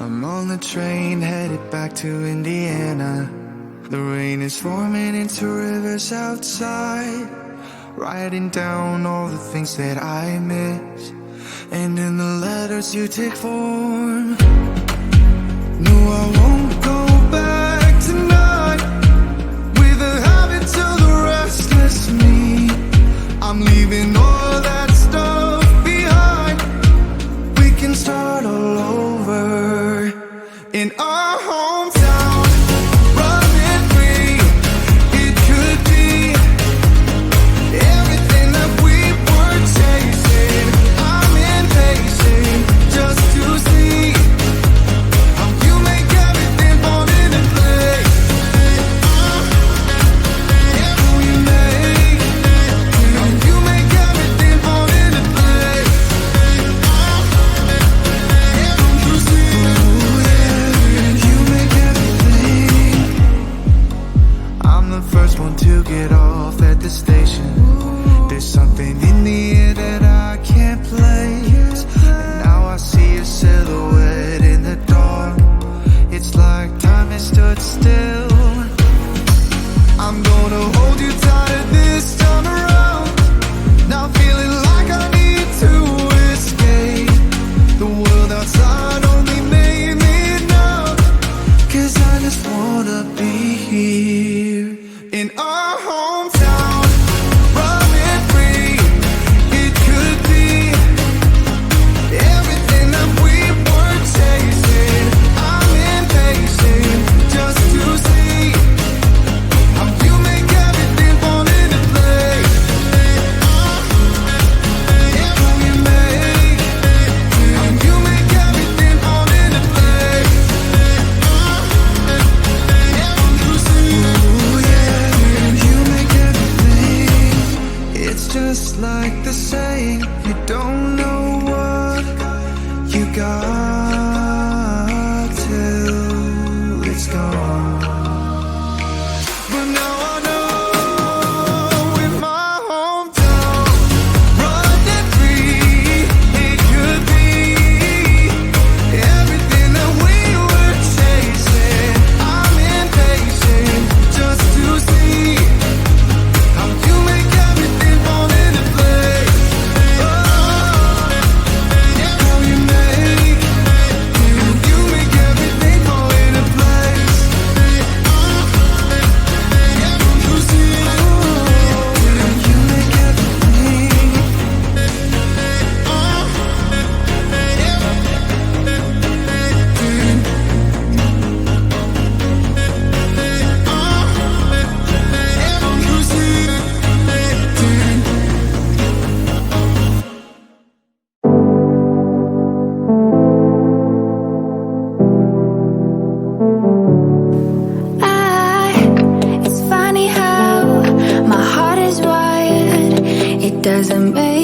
I'm on the train headed back to Indiana. The rain is forming into rivers outside, writing down all the things that I miss, and in the letters you take form. No, I won't go back tonight with the habits of the restless me. I'm leaving all that stuff behind. We can start all over in our hometown, running free. It could be everything that we were chasing. I'm impatient just to see how you make everything fall into place. How you make everything fall into place. Don't you see? You make everything. I'm the first one to get off at the station. There's something in the air that I can't place, and now I see a silhouette in the dark. It's like time has stood still. I'm gonna hold you tighter this time around. Now feeling like I need to escape. The world outside only made me numb, 'cause I just wanna be here in our hometown, running free. It could be everything that we were chasing. I'm impatient just to see how you make everything fall into place. How you make everything fall into place. You see, you make everything. It's just like the saying, you don't know what you got till it's gone. But now I know in my hometown, running free, it could be everything that we were chasing. I'm impatient just to see how you make everything fall into place. How you make everything fall into place. You see, you make everything. You see. It's funny how my heart is wired. It doesn't make